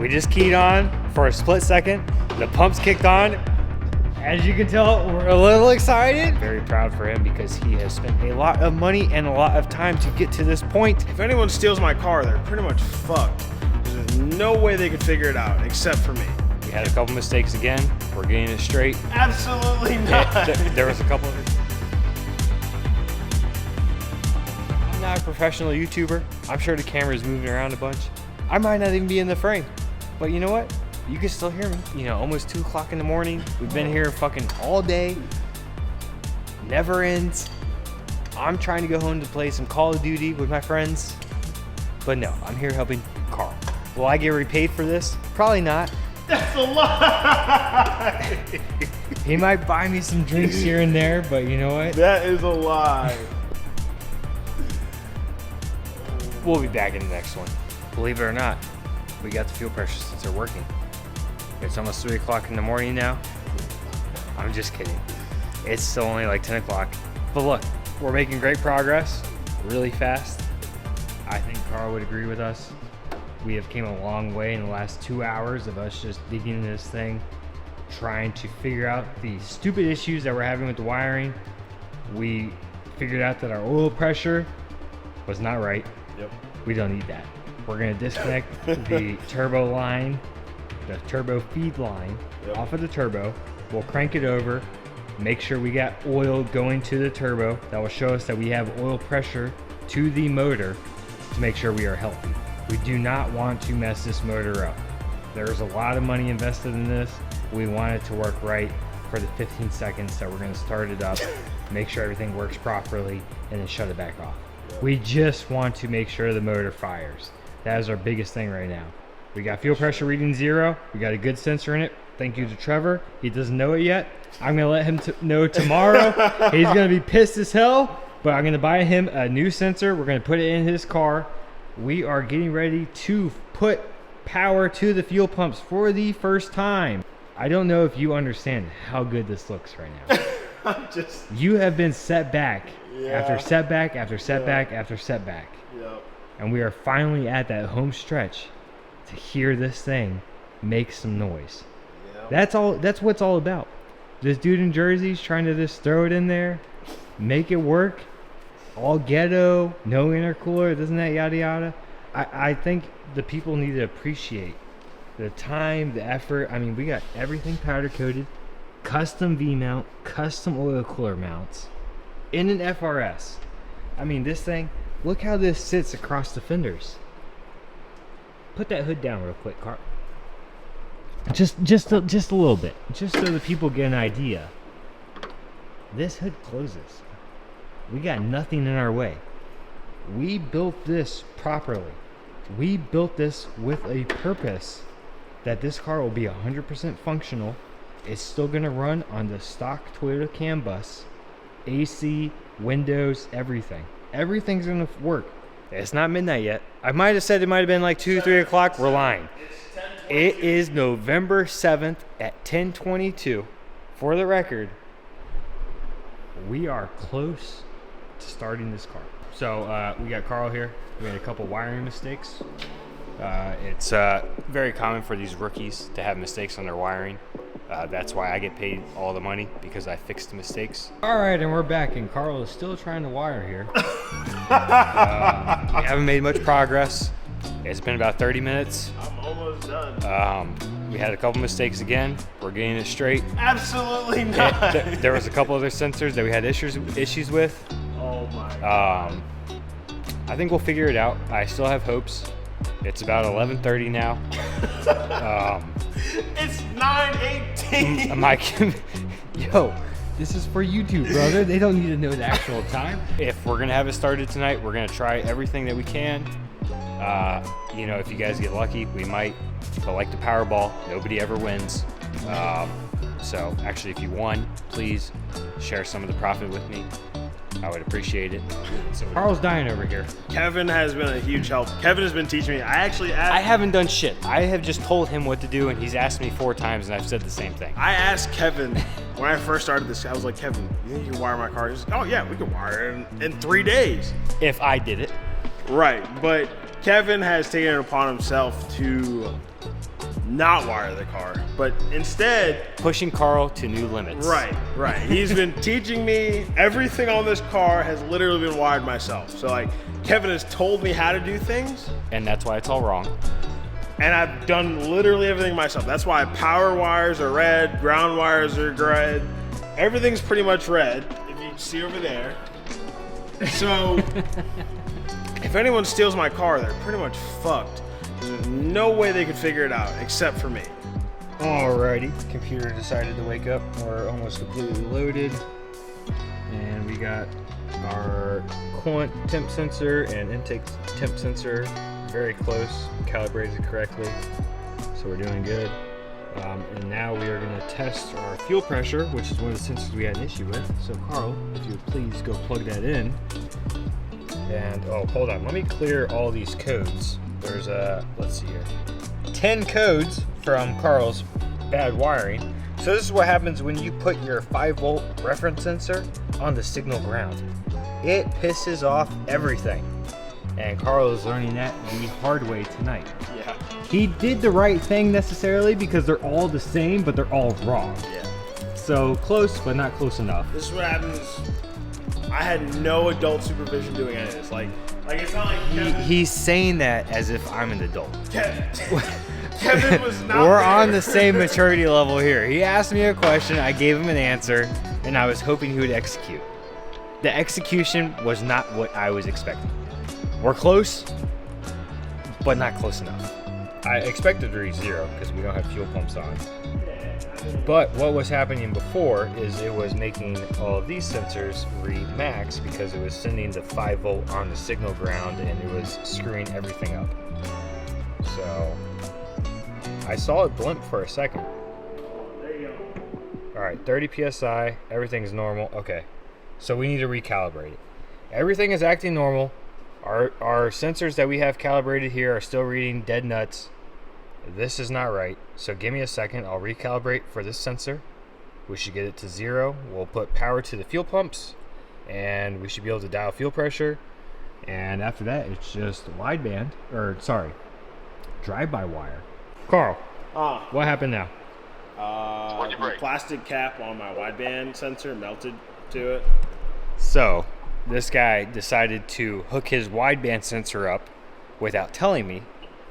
We just keyed on for a split second. The pumps kicked on. As you can tell, we're a little excited. Very proud for him because he has spent a lot of money and a lot of time to get to this point. If anyone steals my car, they're pretty much fucked. There's no way they could figure it out except for me. We had a couple mistakes again. We're getting it straight. Absolutely not. There was a couple of... I'm not a professional YouTuber. I'm sure the camera's moving around a bunch. I might not even be in the frame. But you know what? You can still hear me. You know, almost 2 o'clock in the morning. We've been here fucking all day. Never ends. I'm trying to go home to play some Call of Duty with my friends. But no, I'm here helping Carl. Will I get repaid for this? Probably not. That's a lie. He might buy me some drinks here and there, but you know what? That is a lie. We'll be back in the next one. Believe it or not, we got the fuel pressure sensor working. It's almost 3 o'clock in the morning now. I'm just kidding. It's still only like 10 o'clock. But look, we're making great progress, really fast. I think Carl would agree with us. We have came a long way in the last 2 hours of us just digging into this thing, trying to figure out the stupid issues that we're having with the wiring. We figured out that our oil pressure was not right. Yep. We don't need that. We're gonna disconnect the turbo line, the turbo feed line off of the turbo. We'll crank it over, make sure we got oil going to the turbo. That will show us that we have oil pressure to the motor to make sure we are healthy. We do not want to mess this motor up. There's a lot of money invested in this. We want it to work right for the 15 seconds that we're gonna start it up, make sure everything works properly, and then shut it back off. We just want to make sure the motor fires. That is our biggest thing right now. We got fuel pressure reading 0. We got a good sensor in it. Thank you to Trevor. He doesn't know it yet. I'm gonna let him know tomorrow. He's gonna be pissed as hell, but I'm gonna buy him a new sensor. We're gonna put it in his car. We are getting ready to put power to the fuel pumps for the first time. I don't know if you understand how good this looks right now. You have been set back after setback after setback after setback. Yep. And we are finally at that home stretch to hear this thing make some noise. Yep. That's what it's all about. This dude in Jersey's trying to just throw it in there, make it work. All ghetto, no intercooler, doesn't that yada yada. I think the people need to appreciate the time, the effort. I mean, we got everything powder coated, custom V-mount, custom oil cooler mounts, in an FRS. I mean, this thing, look how this sits across the fenders. Put that hood down real quick, Carl. Just a little bit, just so the people get an idea. This hood closes. We got nothing in our way. We built this properly. We built this with a purpose that this car will be 100% functional. It's still gonna run on the stock Toyota CAN bus, AC, windows, everything. Everything's gonna work. It's not midnight yet. I might have said it might have been like 2, 3 o'clock. We're lying. It is November 7th at 10:22. For the record, we are close to starting this car. So we got Carl here. We had a couple wiring mistakes. It's very common for these rookies to have mistakes on their wiring. That's why I get paid all the money, because I fix the mistakes. All right, and we're back, and Carl is still trying to wire here. We haven't made much progress. It's been about 30 minutes. I'm almost done. We had a couple mistakes again. We're getting it straight. Absolutely not. There was a couple other sensors that we had issues with. Oh my God. I think we'll figure it out. I still have hopes. It's about 11:30 now. It's 9:18. Yo, this is for YouTube, brother. They don't need to know the actual time. If we're gonna have it started tonight, we're gonna try everything that we can. You know, if you guys get lucky, we might. But like the Powerball, nobody ever wins. So actually, if you won, please share some of the profit with me. I would appreciate it. So Carl's dying over here. Kevin has been a huge help. Kevin has been teaching me. I haven't done shit. I have just told him what to do, and he's asked me 4 times, and I've said the same thing. I asked Kevin when I first started this. I was like, Kevin, you think you can wire my car? He's like, oh yeah, we can wire it in 3 days. If I did it. Right, but Kevin has taken it upon himself to not wire the car, but instead pushing Carl to new limits. Right. He's been teaching me everything on this car has literally been wired myself. So like Kevin has told me how to do things, and that's why it's all wrong. And I've done literally everything myself. That's why power wires are red, ground wires are red. Everything's pretty much red, if you see over there. So if anyone steals my car, they're pretty much fucked. There's no way they could figure it out except for me. Alrighty, computer decided to wake up. We're almost completely loaded. And we got our coolant temp sensor and intake temp sensor very close, calibrated correctly. So we're doing good. And now we are going to test our fuel pressure, which is one of the sensors we had an issue with. So Carl, if you would please go plug that in. And, oh, hold on, let me clear all these codes. There's let's see here, 10 codes from Carl's bad wiring. So this is what happens when you put your 5-volt reference sensor on the signal ground. It pisses off everything. And Carl is learning that the hard way tonight. Yeah. He did the right thing necessarily because they're all the same, but they're all wrong. Yeah. So close, but not close enough. This is what happens. I had no adult supervision doing any of this. Like it's not like He's saying that as if I'm an adult. Kevin was not We're there. on the same maturity level here. He asked me a question, I gave him an answer, and I was hoping he would execute. The execution was not what I was expecting. We're close, but not close enough. I expected to reach 0 because we don't have fuel pumps on. But what was happening before is it was making all of these sensors read max because it was sending the 5-volt on the signal ground and it was screwing everything up. So I saw it blimp for a second. There you go. All right, 30 PSI, everything's normal. Okay, so we need to recalibrate it. Everything is acting normal. Our sensors that we have calibrated here are still reading dead nuts. This is not right, so give me a second. I'll recalibrate for this sensor. We should get it to 0. We'll put power to the fuel pumps, and we should be able to dial fuel pressure. And after that, it's just wideband, or sorry, drive-by wire. Carl, what happened now? The plastic cap on my wideband sensor melted to it. So this guy decided to hook his wideband sensor up without telling me,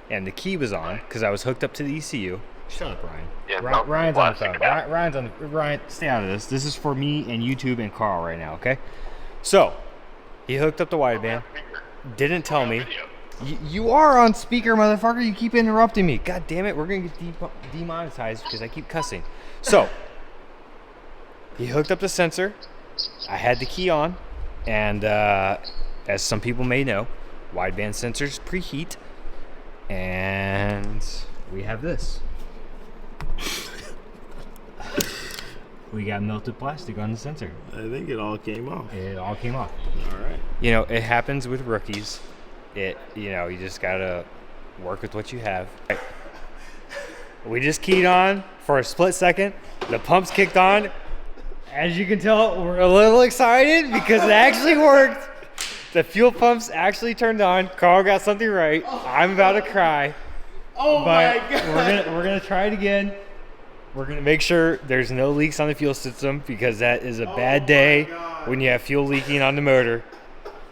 and the key was on because I was hooked up to the ECU. Shut up, Ryan. Yeah, Ryan's on the phone. Ryan's on the, Ryan, stay out of this. This is for me and YouTube and Carl right now, okay? So he hooked up the wideband, didn't tell me. You are on speaker, motherfucker. You keep interrupting me. God damn it, we're gonna get demonetized because I keep cussing. So he hooked up the sensor. I had the key on, and as some people may know, wideband sensors preheat, and we have this. We got melted plastic on the sensor. I think it all came off. It all came off. All right. You know, it happens with rookies. You just gotta work with what you have. We just keyed on for a split second. The pumps kicked on. As you can tell, we're a little excited because it actually worked. The fuel pumps actually turned on. Carl got something right. I'm about to cry. Oh But my God. we're gonna try it again. We're gonna make sure there's no leaks on the fuel system because that is a bad day when you have fuel leaking on the motor.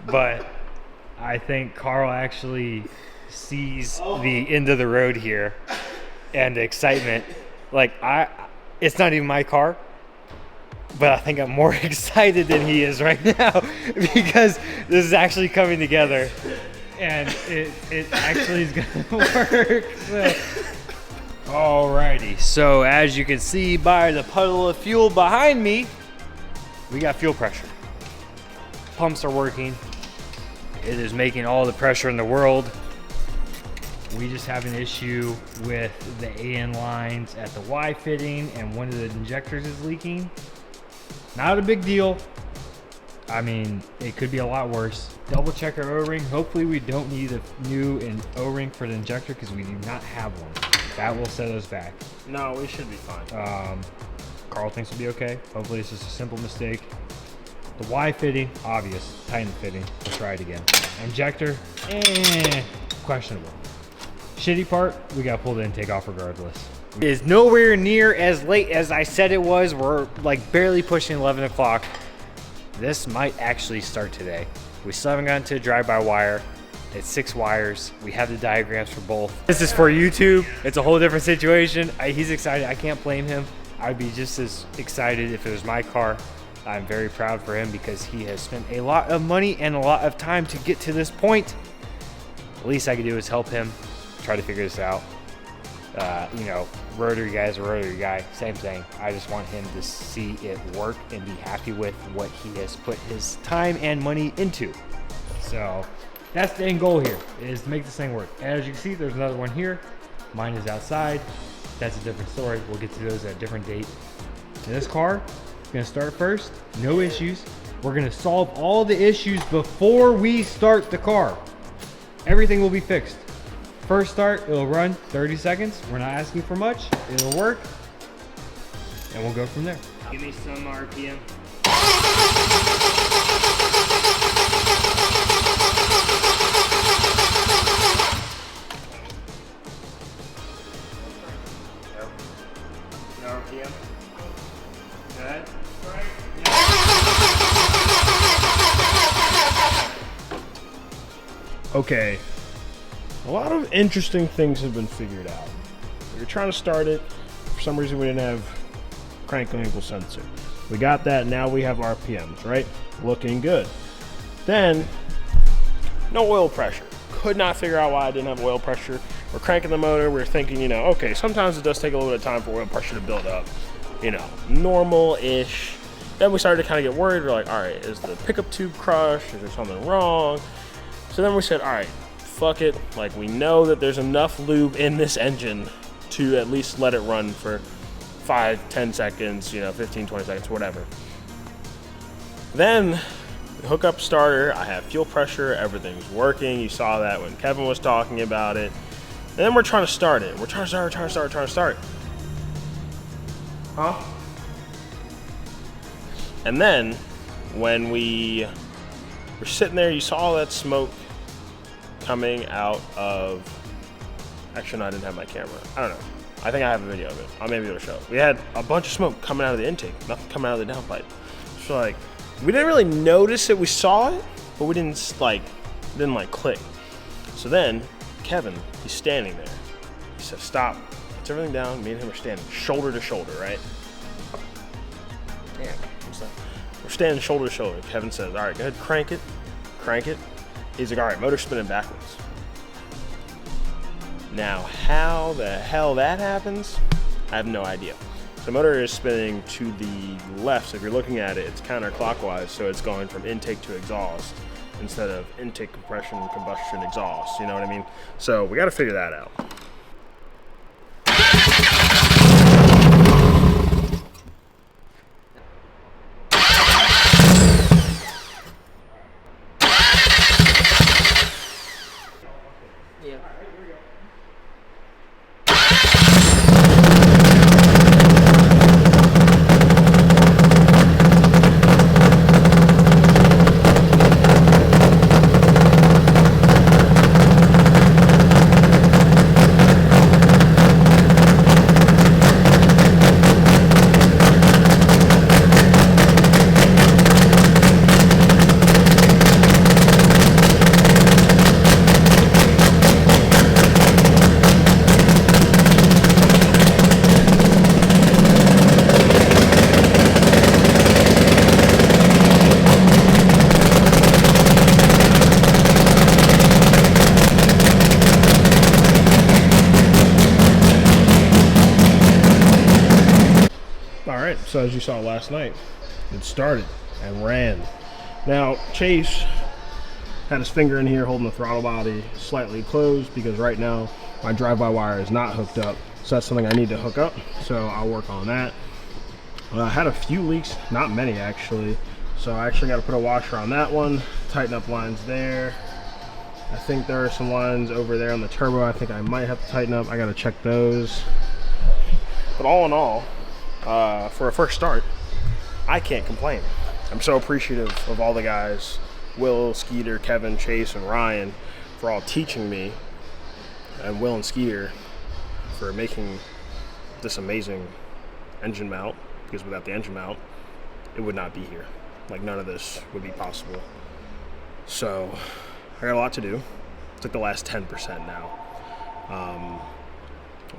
But I think Carl actually sees the end of the road here and the excitement. Like it's not even my car, but I think I'm more excited than he is right now because this is actually coming together and it actually is gonna work. So. Alrighty, so as you can see by the puddle of fuel behind me, we got fuel pressure. Pumps are working. It is making all the pressure in the world. We just have an issue with the AN lines at the Y fitting and one of the injectors is leaking. Not a big deal. I mean, it could be a lot worse. Double check our O-ring. Hopefully we don't need a new O-ring for the injector because we do not have one. That will set us back. No, we should be fine. Carl thinks we'll be okay. Hopefully it's just a simple mistake. The Y fitting, obvious. Tighten the fitting. We'll try it again. Injector, questionable. Shitty part, we got to pull the intake off regardless. It is nowhere near as late as I said it was. We're like barely pushing 11 o'clock. This might actually start today. We still haven't gotten to a drive-by-wire. It's 6 wires. We have the diagrams for both. This is for YouTube. It's a whole different situation. He's excited. I can't blame him. I'd be just as excited if it was my car. I'm very proud for him because he has spent a lot of money and a lot of time to get to this point. The least I can do is help him try to figure this out. You know, Rotary guy is a Rotary guy, same thing. I just want him to see it work and be happy with what he has put his time and money into. So that's the end goal here, is to make this thing work. As you can see, there's another one here. Mine is outside. That's a different story. We'll get to those at a different date. And this car is gonna start first, no issues. We're gonna solve all the issues before we start the car. Everything will be fixed. First start, it'll run 30 seconds. We're not asking for much. It'll work. And we'll go from there. Give me some RPM. No RPM. Good. Okay. A lot of interesting things have been figured out. We were trying to start it. For some reason, we didn't have crank angle sensor. We got that. Now we have RPMs, right? Looking good. Then, no oil pressure. Could not figure out why I didn't have oil pressure. We're cranking the motor. We're thinking, you know, okay, sometimes it does take a little bit of time for oil pressure to build up. You know, normal-ish. Then we started to kind of get worried. We're like, all right, is the pickup tube crushed? Is there something wrong? So then we said, all right, fuck it. Like, we know that there's enough lube in this engine to at least let it run for 5, 10 seconds, you know, 15, 20 seconds, whatever. Then hook up starter. I have fuel pressure. Everything's working. You saw that when Kevin was talking about it. And then we're trying to start it. We're trying to start. Huh? And then when we were sitting there, you saw all that smoke coming out of, actually no, I didn't have my camera. I don't know. I think I have a video of it. I may be able to show it. We had a bunch of smoke coming out of the intake, nothing coming out of the downpipe. So like, we didn't really notice it. We saw it, but we didn't click. So then Kevin, he's standing there. He says, stop. Puts everything down. Me and him are standing shoulder to shoulder, right? Damn, what's that? We're standing shoulder to shoulder. Kevin says, all right, go ahead, crank it. He's like, all right, motor's spinning backwards. Now, how the hell that happens, I have no idea. The motor is spinning to the left, so if you're looking at it, it's counterclockwise, so it's going from intake to exhaust instead of intake, compression, combustion, exhaust, you know what I mean? So we gotta figure that out. So as you saw last night, it started and ran. Now Chase had his finger in here holding the throttle body slightly closed because right now my drive-by wire is not hooked up. So that's something I need to hook up. So I'll work on that. I had a few leaks, not many actually. So I actually got to put a washer on that one, tighten up lines there. I think there are some lines over there on the turbo I think I might have to tighten up. I got to check those. But all in all, for a first start, I can't complain. I'm so appreciative of all the guys, Will, Skeeter, Kevin, Chase, and Ryan, for all teaching me and Will and Skeeter for making this amazing engine mount, because without the engine mount, it would not be here. Like, none of this would be possible. So I got a lot to do. It's like the last 10% now.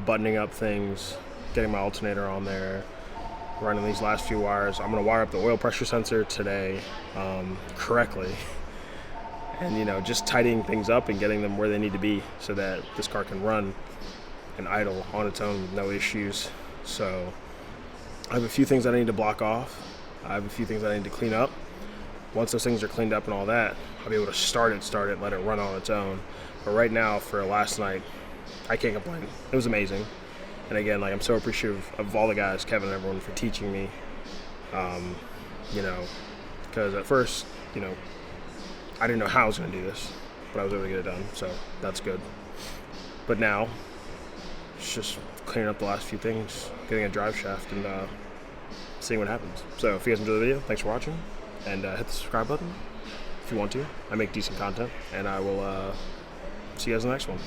Buttoning up things, getting my alternator on there, running these last few wires. I'm gonna wire up the oil pressure sensor today correctly, and you know, just tidying things up and getting them where they need to be so that this car can run and idle on its own with no issues. So I have a few things I need to block off. I have a few things I need to clean up. Once those things are cleaned up and all that, I'll be able to start it, let it run on its own. But right now, for last night, I can't complain. It was amazing. And again, like, I'm so appreciative of all the guys, Kevin and everyone, for teaching me. You know, because at first, you know, I didn't know how I was going to do this, but I was able to get it done, so that's good. But now, it's just cleaning up the last few things, getting a drive shaft, and seeing what happens. So if you guys enjoyed the video, thanks for watching, and hit the subscribe button if you want to. I make decent content, and I will see you guys in the next one.